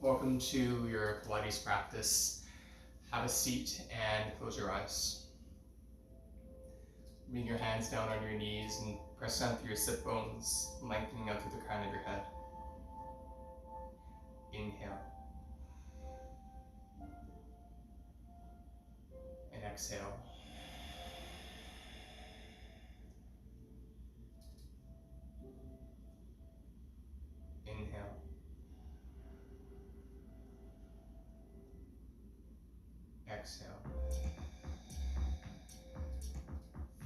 Welcome to your Pilates practice. Have a seat and close your eyes. Bring your hands down on your knees and press down through your sit bones, lengthening out through the crown of your head. Inhale. And exhale. Inhale. Exhale.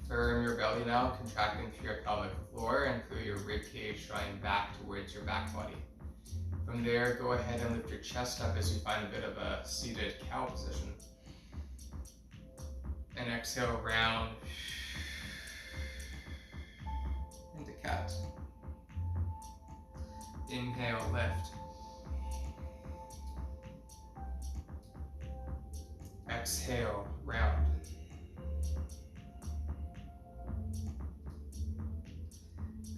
Firm your belly now, contracting through your pelvic floor and through your rib cage, drawing back towards your back body. From there, go ahead and lift your chest up as you find a bit of a seated cow position. And exhale, round into cat. Inhale, lift. Exhale, round.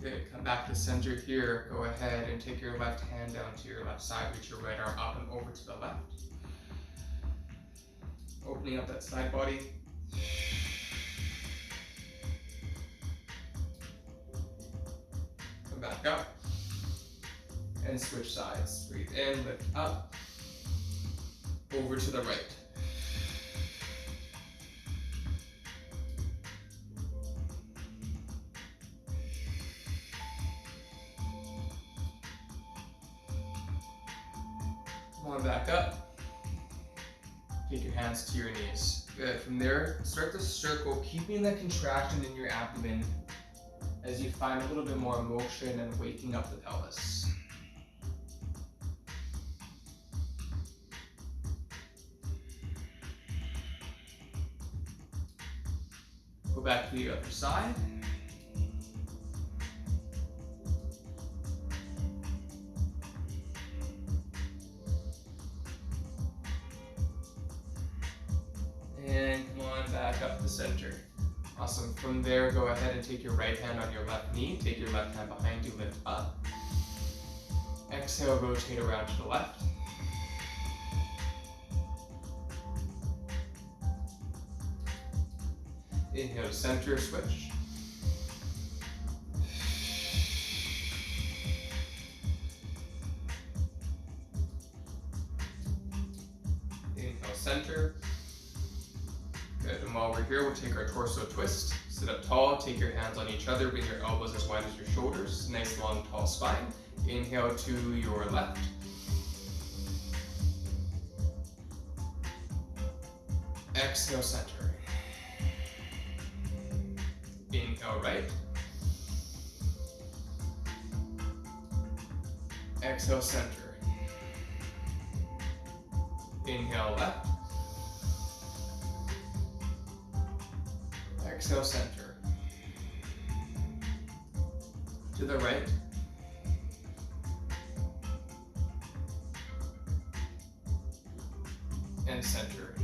Good, come back to center here. Go ahead and take your left hand down to your left side, reach your right arm up and over to the left. Opening up that side body. Come back up. And switch sides. Breathe in, lift up. Over to the right. Come on back up. Take your hands to your knees. Good. From there, start the circle, keeping that contraction in your abdomen as you find a little bit more motion and waking up the pelvis. Go back to the other side. And come on back up the center. Awesome. From there, go ahead and take your right hand on your left knee. Take your left hand behind you, lift up. Exhale, rotate around to the left. Inhale, center, switch. Inhale, center. Good, and while we're here, we'll take our torso twist. Sit up tall, take your hands on each other, bring your elbows as wide as your shoulders. Nice, long, tall spine. Inhale to your left. Exhale, center. Inhale, right. Exhale, center. Inhale, left. Exhale, center. To the right. And center.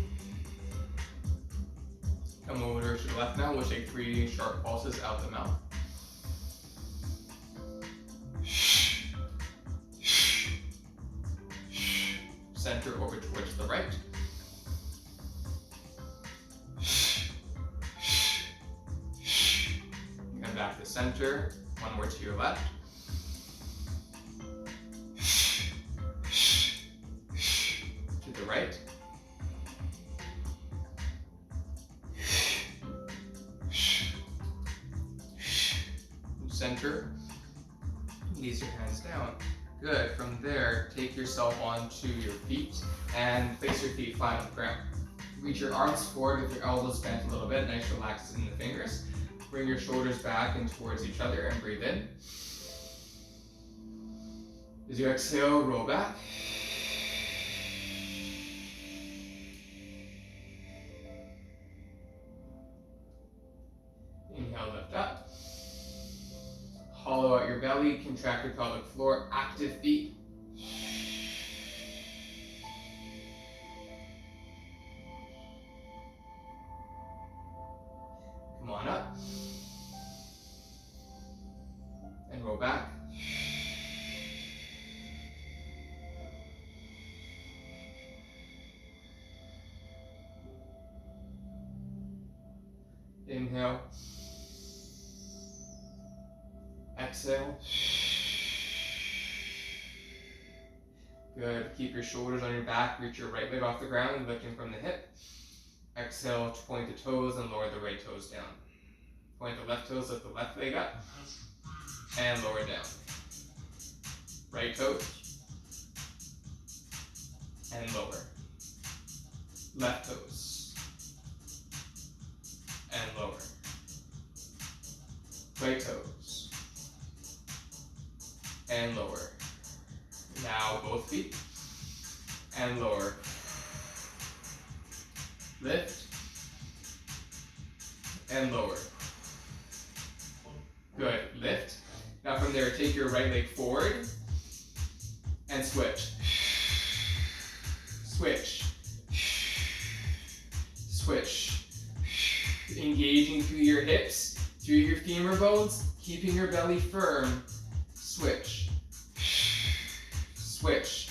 Come over to the left now. We'll take 3 sharp pulses out the mouth. Center over towards the right. And back to center. One more to your left. To the right. Center. Knees your hands down. Good. From there, take yourself onto your feet and place your feet flat on the ground. Reach your arms forward with your elbows bent a little bit. Nice relax in the fingers. Bring your shoulders back and towards each other and breathe in. As you exhale, roll back. Inhale, lift up. Hollow out your belly, contract your pelvic floor, active feet. Come on up. And roll back. Inhale. Exhale. Good. Keep your shoulders on your back. Reach your right leg off the ground, lifting from the hip. Exhale to point the toes and lower the right toes down. Point the left toes, lift the left leg up, and lower down. Right toes, and lower. Left toes, and lower. Right toes, and lower. Now both feet, and lower. Lift, and lower. Good, lift. Now from there, take your right leg forward, and switch. Switch. Switch. Engaging through your hips, through your femur bones, keeping your belly firm. Switch. Switch.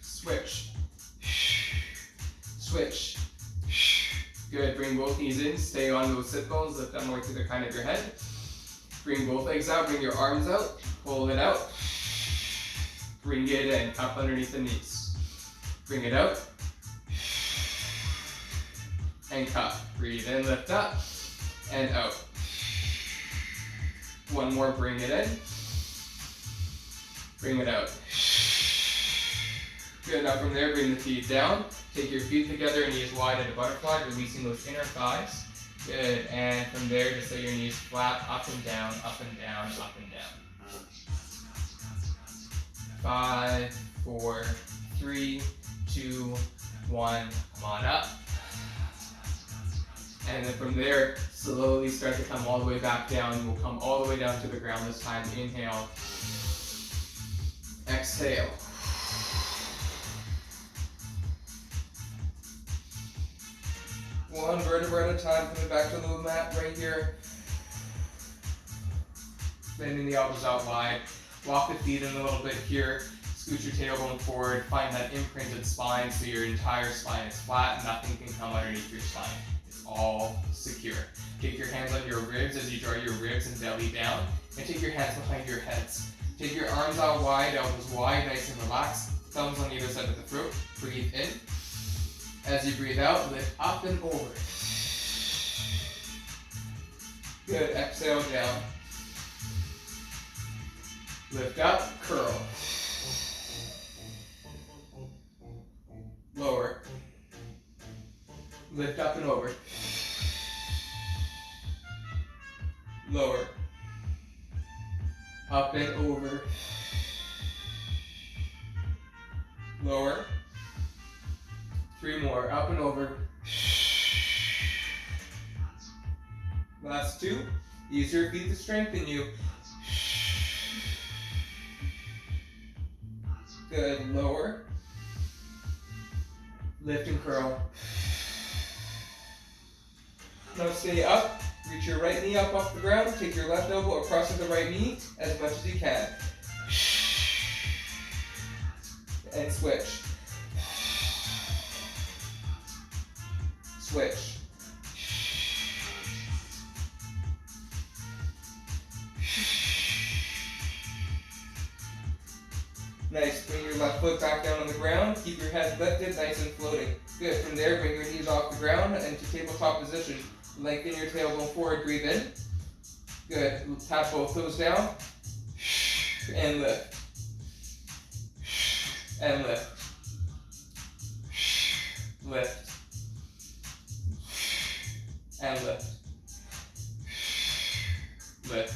Switch. Switch. Good, bring both knees in, stay on those sit bones, lift them more to the crown of your head. Bring both legs out, bring your arms out, pull it out. Bring it in, cup underneath the knees. Bring it out. And cup. Breathe in, lift up, and out. One more, bring it in. Bring it out. Good, now from there, bring the feet down. Take your feet together, knees wide in a butterfly, releasing those inner thighs. Good, and from there, just let your knees flat, up and down, up and down, up and down. 5, 4, 3, 2, 1, come on up. And then from there, slowly start to come all the way back down. We'll come all the way down to the ground this time. Inhale. Exhale. One vertebra at a time, coming back to the mat right here. Bending the elbows out wide. Walk the feet in a little bit here. Scoot your tailbone forward. Find that imprinted spine so your entire spine is flat. Nothing can come underneath your spine. It's all secure. Take your hands on your ribs as you draw your ribs and belly down. And take your hands behind your heads. Take your arms out wide, elbows wide, nice and relaxed. Thumbs on either side of the throat. Breathe in. As you breathe out, lift up and over. Good, exhale down. Lift up, curl. Lower. Lift up and over. Lower. Up and over. Lower. 3 more, up and over. Last 2. Use your feet to strengthen you. Good, lower. Lift and curl. Now stay up. Reach your right knee up off the ground. Take your left elbow across to the right knee as much as you can. And switch. Switch. Nice. Bring your left foot back down on the ground. Keep your head lifted, nice and floating. Good. From there, bring your knees off the ground and to tabletop position. Lengthen your tailbone forward. Breathe in. Good. Tap both toes down. And lift. And lift. Lift. And lift. Lift.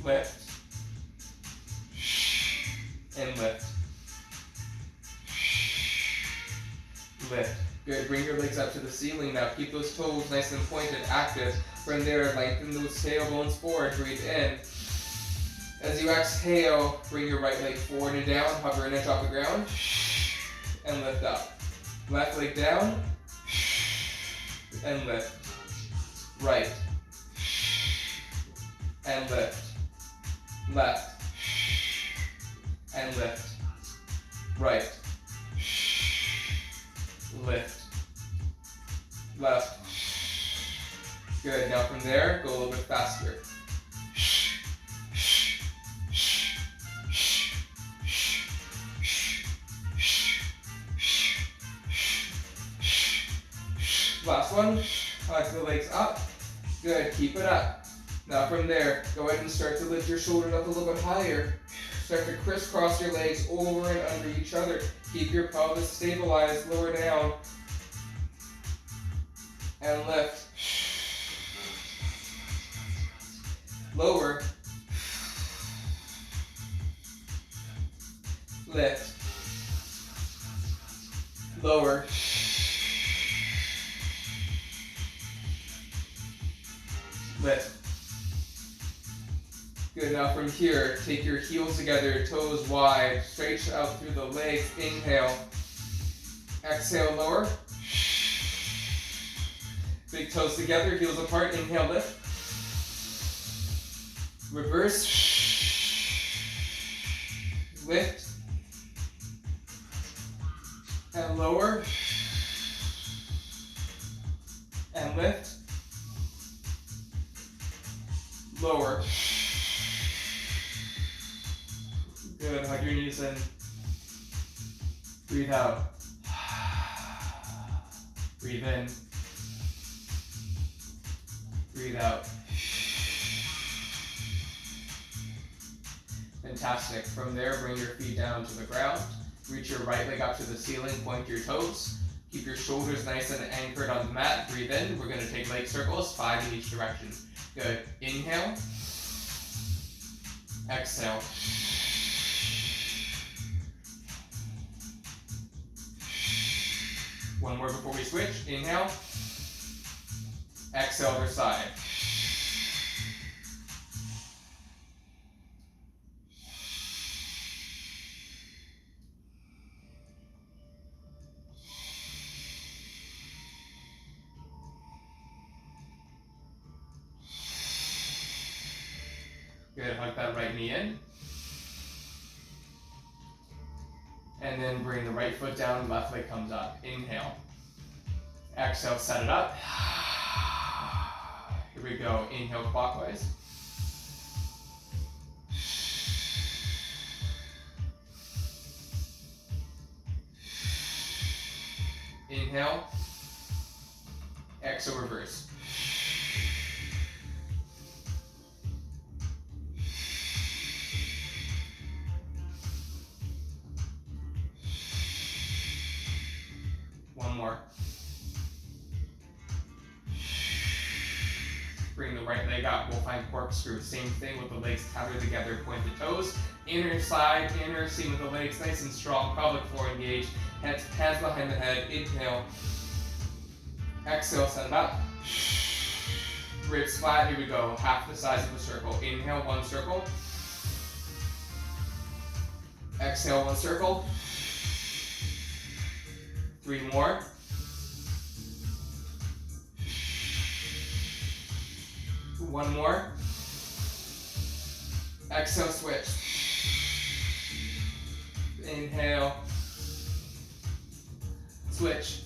Lift. And lift. Lift. Good. Bring your legs up to the ceiling now. Keep those toes nice and pointed, active. From there, lengthen those tailbones forward. Breathe in. As you exhale, bring your right leg forward and down. Hover an inch off the ground. And lift up. Left leg down. And lift. Right. And lift. Left. And lift. Right. Lift. little bit faster. Last one. Hug the legs up. Good, keep it up. Now from there, go ahead and start to lift your shoulders up a little bit higher. Start to crisscross your legs over and under each other. Keep your pelvis stabilized, lower down. And lift. Lower. Lift. Lower. Lift. Good, now from here, take your heels together, toes wide, stretch out through the legs, inhale. Exhale, lower. Big toes together, heels apart, inhale, lift. Reverse. Lift. And lower. And lift. Lower. Good, hug your knees in. Breathe out. Breathe in. Breathe out. Fantastic. From there, bring your feet down to the ground. Reach your right leg up to the ceiling, point your toes. Keep your shoulders nice and anchored on the mat. Breathe in. We're going to take leg circles, 5 in each direction. Good. Inhale. Exhale. One more before we switch. Inhale. Exhale, other side. Good, hug that right knee in. And then bring the right foot down, left leg comes up. Inhale. Exhale, set it up. Here we go, inhale clockwise. Inhale. Exhale, reverse. One more. Bring the right leg up. We'll find corkscrew. Same thing with the legs tethered together. Point the toes. Inner side, inner seam of the legs. Nice and strong. Pelvic floor engaged. Hands behind the head. Inhale. Exhale, set it up. Ribs flat. Here we go. Half the size of a circle. Inhale, one circle. Exhale, one circle. 3 more. One more. Exhale, switch. Inhale. Switch.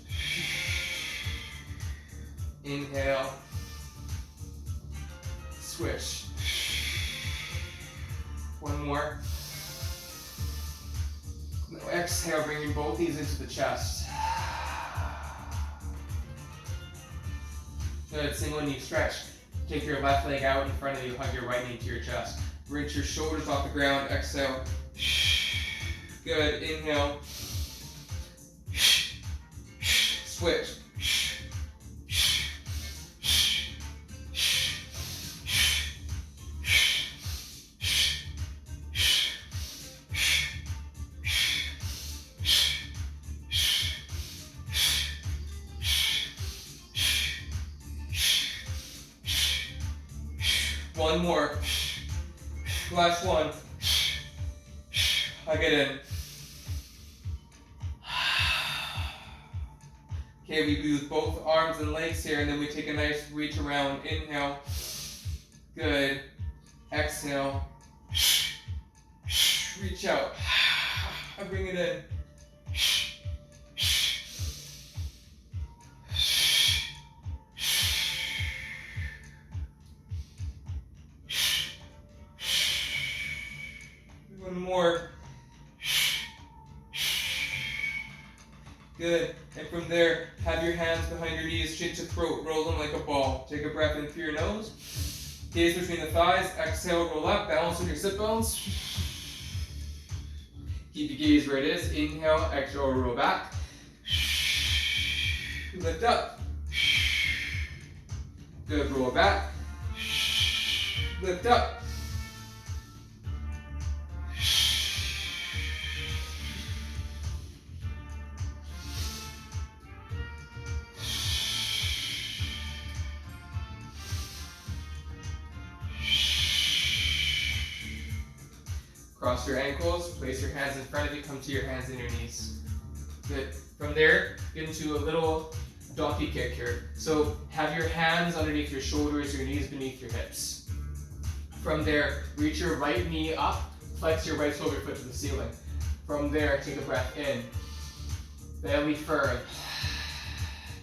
Inhale. Switch. One more. Now exhale, bringing both knees into the chest. Good, single knee stretch. Take your left leg out in front of you, hug your right knee to your chest. Reach your shoulders off the ground, exhale. Good, inhale. Switch. One more. Last one. Hug it in. Okay, we use both arms and legs here, and then we take a nice reach around. Inhale. Good. Exhale. Reach out. And bring it in. One more. Good. And from there, have your hands behind your knees, chin to throat, roll them like a ball. Take a breath in through your nose. Gaze between the thighs. Exhale, roll up. Balance on your sit bones. Keep your gaze where it is. Inhale, exhale, roll back. Lift up. Good. Roll back. Lift up. Cross your ankles, place your hands in front of you, come to your hands and your knees. Good. From there, get into a little donkey kick here. So have your hands underneath your shoulders, your knees beneath your hips. From there, reach your right knee up, flex your right shoulder foot to the ceiling. From there, take a breath in. Belly firm.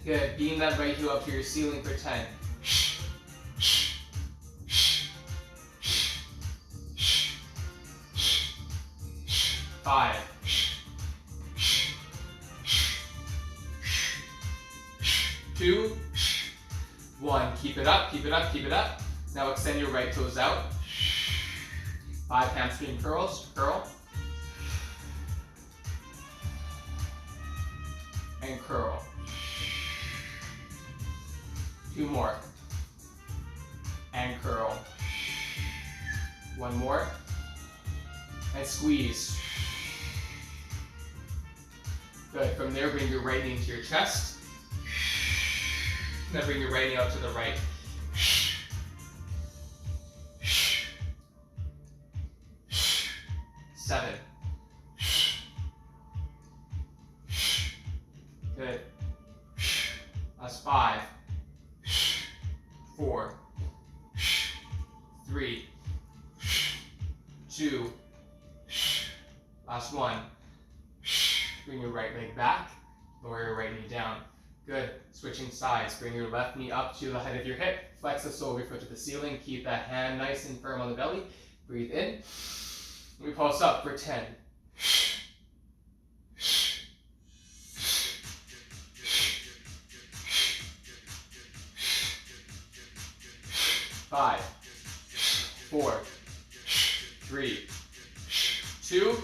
Good. Beam that right heel up to your ceiling for 10. 5. 2. 1. Keep it up, keep it up, keep it up. Now extend your right toes out. 5 hamstring curls, curl. And curl. 2 more. And curl. 1 more. And squeeze. Good. From there, bring your right knee into your chest. Then bring your right knee out to the right. Seven. Good. Last 5. 4. 3. 2. Last 1. Bring your right leg back, lower your right knee down. Good. Switching sides. Bring your left knee up to the height of your hip. Flex the sole of your foot to the ceiling. Keep that hand nice and firm on the belly. Breathe in. We pulse up for 10. 5. 4. 3. 2.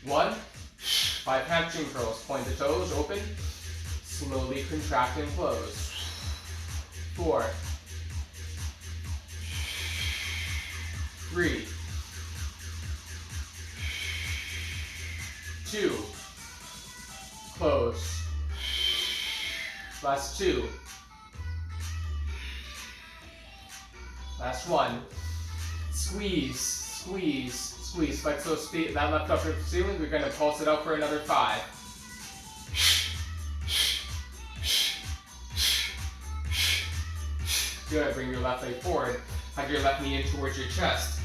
1. 5 hamstring curls. Point the toes, open. Slowly contract and close. 4. 3. 2. Close. Last 2. Last 1. Squeeze, squeeze, squeeze. Flex those feet, that left upper ceiling. We're going to pulse it out for another 5. Good. Bring your left leg forward. Hug your left knee in towards your chest.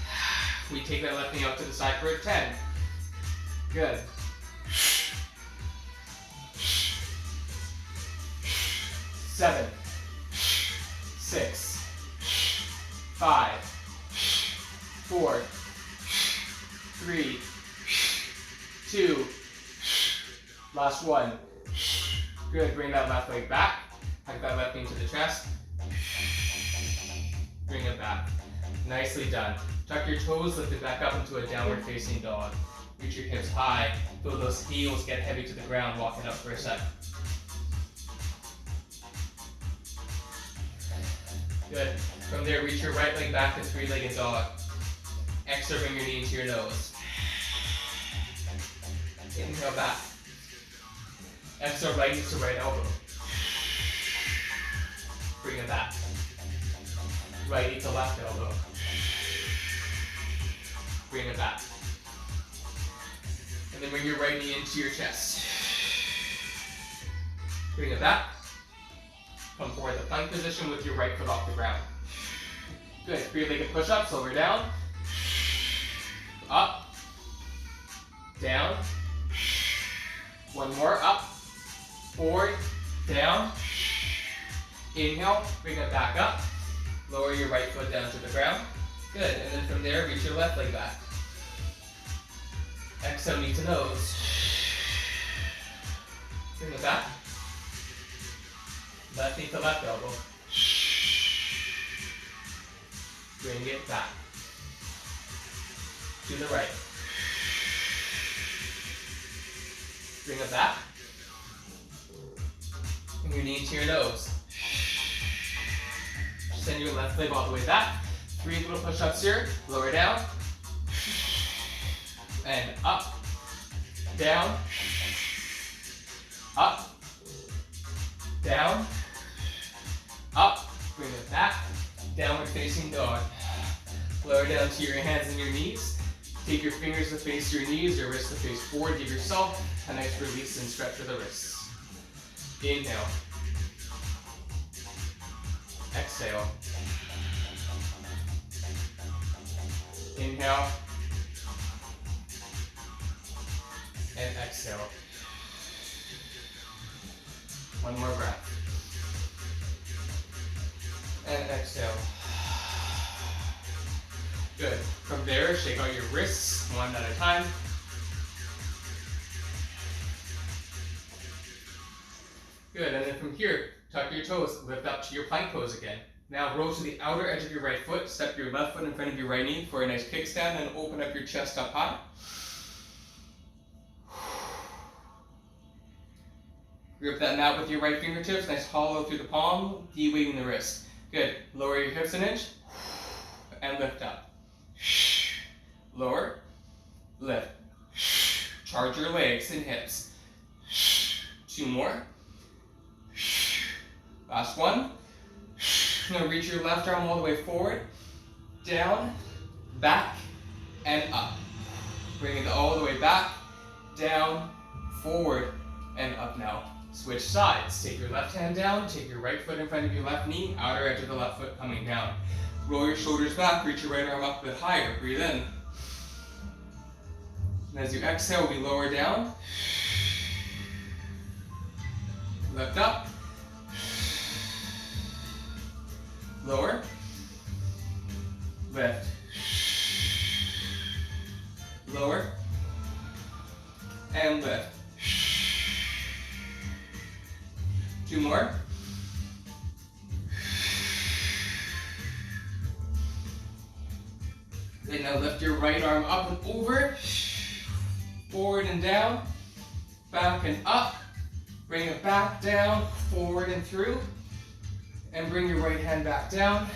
We take that left knee out to the side for a 10. Good. 7. 6. 5. 4. 3. 2. Last 1. Good. Bring that left leg back. Hug that left knee to the chest. Bring it back. Nicely done. Tuck your toes, lift it back up into a downward facing dog. Reach your hips high. Feel those heels get heavy to the ground, walking up for a second. Good. From there, reach your right leg back to three-legged dog. Exhale, bring your knee into your nose. Inhale back. Exhale, right knee to right elbow. Bring it back. Right knee to left elbow. Bring it back. And then bring your right knee into your chest. Bring it back. Come forward to plank position with your right foot off the ground. Good. Three-legged push-ups, lower down. Up. Down. One more, up. Forward. Down. Inhale, bring it back up. Lower your right foot down to the ground. Good. And then from there, reach your left leg back. Exhale, knee to nose. Bring it back. Left knee to left elbow. Bring it back. To the right. Bring it back. Bring your knee to your nose. Send your left leg all the way back. 3 little push-ups here. Lower down. And up. Down. Up. Down. Up. Bring it back. Downward facing dog. Lower down to your hands and your knees. Take your fingers to face your knees, your wrists to face forward. Give yourself a nice release and stretch of the wrists. Inhale. Exhale. Inhale. And exhale. One more breath. And exhale. Good. From there, shake out your wrists one at a time. Good, and then from here, tuck your toes, lift up to your plank pose again. Now roll to the outer edge of your right foot, step your left foot in front of your right knee for a nice kickstand, and open up your chest up high. Grip that mat with your right fingertips, nice hollow through the palm, de-weighting the wrist. Good, lower your hips an inch, and lift up. Lower, lift. Charge your legs and hips. 2 more. Last one. Now reach your left arm all the way forward, down, back, and up. Bring it all the way back, down, forward, and up now. Switch sides. Take your left hand down, take your right foot in front of your left knee, outer edge of the left foot coming down. Roll your shoulders back, reach your right arm up a bit higher. Breathe in. And as you exhale, we lower down. Lift up. Lower. Lift. Lower. And lift. 2 more. Good, now lift your right arm up and over. Forward and down. Back and up. Bring it back down, forward and through. And bring your right hand back down.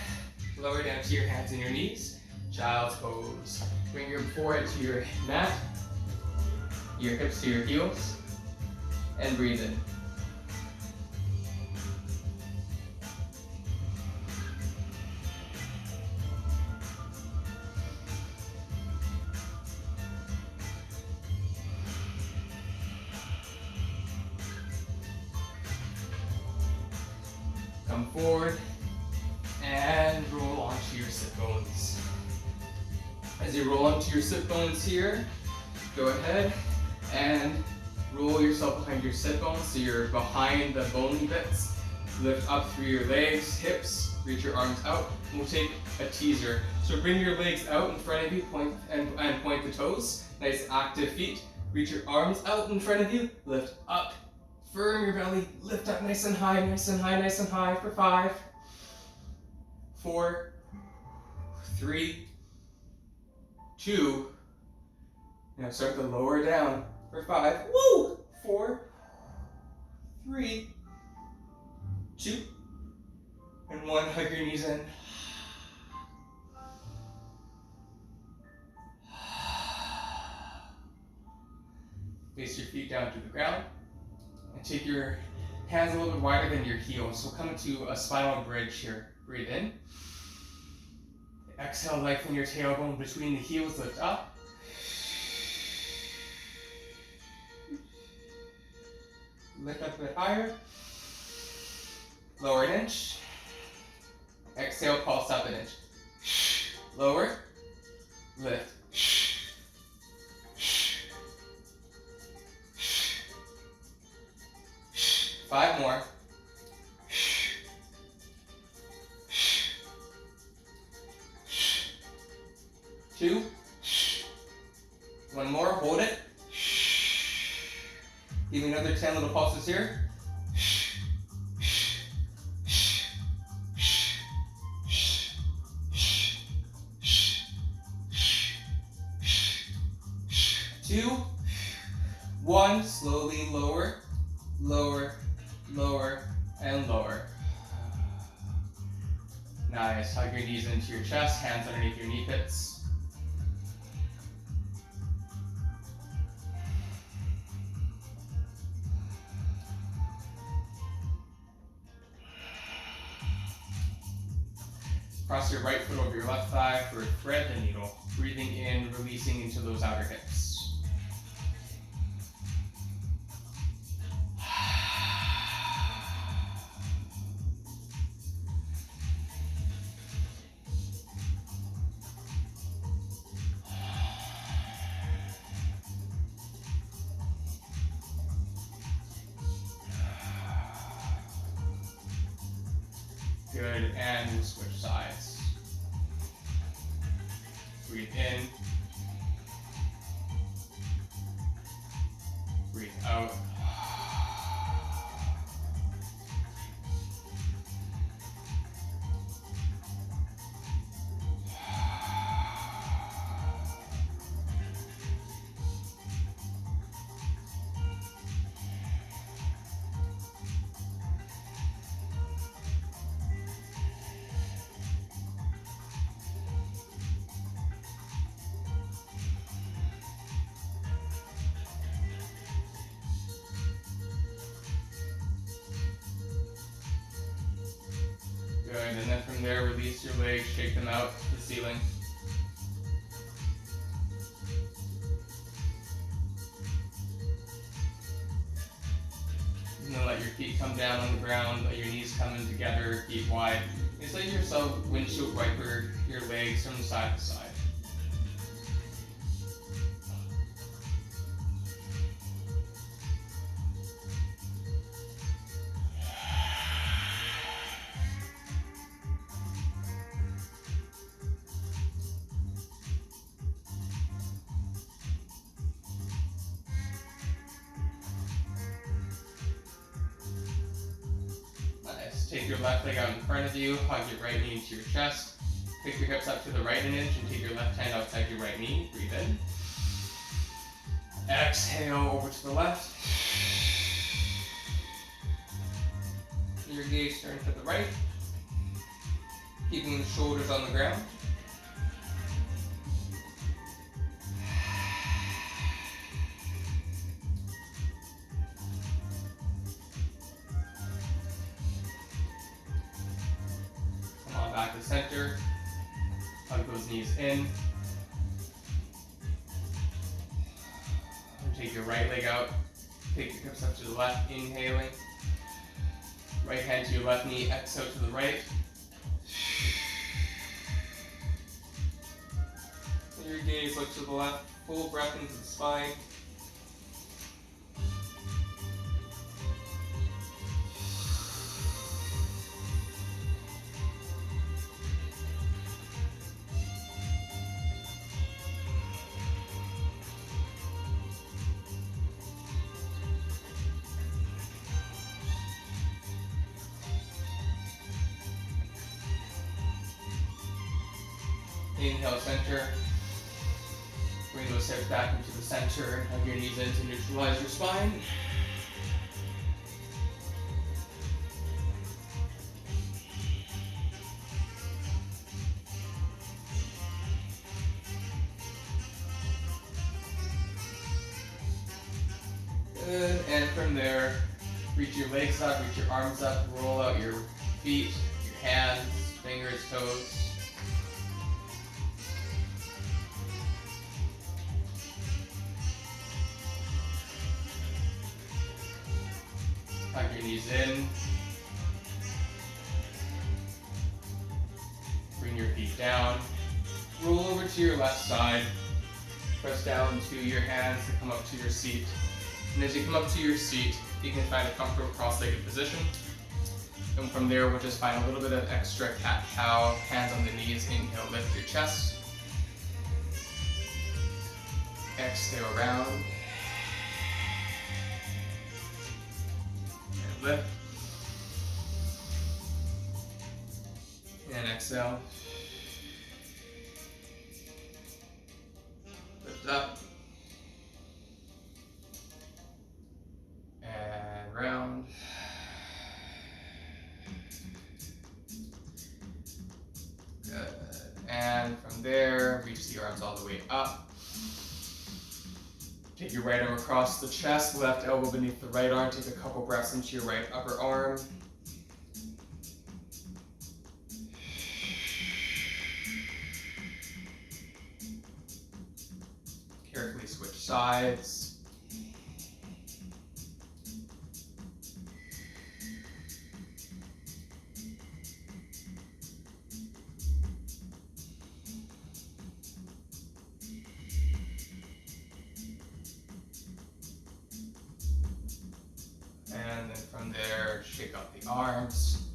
Lower down to your hands and your knees. Child's pose. Bring your forehead to your mat. Your hips to your heels. And breathe in. Come forward and roll onto your sit bones. As you roll onto your sit bones here, go ahead and roll yourself behind your sit bones so you're behind the bony bits. Lift up through your legs, hips, reach your arms out. We'll take a teaser. So bring your legs out in front of you, point the toes. Nice active feet. Reach your arms out in front of you, lift up. Firm your belly, lift up nice and high, nice and high, nice and high for 5, 4, 3, 2. Now start to lower down for 5, 4, 3, 2, and 1. Hug your knees in. Face your feet down to the ground. And take your hands a little bit wider than your heels. So come into a spinal bridge here. Breathe in. Exhale, lengthen your tailbone between the heels, lift up. Lift up a bit higher. Lower an inch. Exhale, pulse up an inch. Lower. Lift. 5 more. 2, One more, hold it. Give me another 10 little pulses here. 2, 1, slowly lower, lower, lower, and lower. Nice, hug your knees into your chest, hands underneath your knee pits. Cross your right foot over your left thigh for thread the needle. Breathing in, releasing into those outer hips. Good, and we'll switch sides. Breathe in. Breathe out. Good, and then from there, release your legs, shake them out to the ceiling. And then let your feet come down on the ground, let your knees come in together, feet wide. Just let yourself windshield wiper your legs from side to side. Take your left leg out in front of you, hug your right knee into your chest. Pick your hips up to the right an inch and take your left hand outside your right knee. Breathe in. Exhale over to the left. Your gaze turn to the right. Keeping the shoulders on the ground. Back to center, hug those knees in. And take your right leg out, take your hips up to the left, inhaling. Right hand to your left knee, exhale to the right. And your gaze look to the left, full breath into the spine. Inhale, center. Bring those hips back into the center and hug your knees in to neutralize your spine. Good, and from there, reach your legs up, reach your arms up, roll out your feet, your hands, fingers, toes. Tuck your knees in. Bring your feet down. Roll over to your left side. Press down to your hands to come up to your seat. And as you come up to your seat, you can find a comfortable cross-legged position. And from there, we'll just find a little bit of extra cat-cow, hands on the knees. Inhale, lift your chest. Exhale, round. And lift. And exhale. Lift up. And round. Good. And from there, reach the arms all the way up. Take your right arm across the chest, left elbow beneath the right arm. Take a couple breaths into your right upper arm. Carefully switch sides. And then from there, shake out the arms.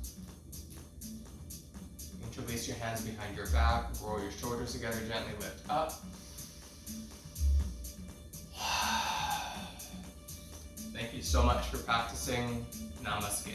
Interlace your hands behind your back, roll your shoulders together, gently lift up. Thank you so much for practicing. Namaste.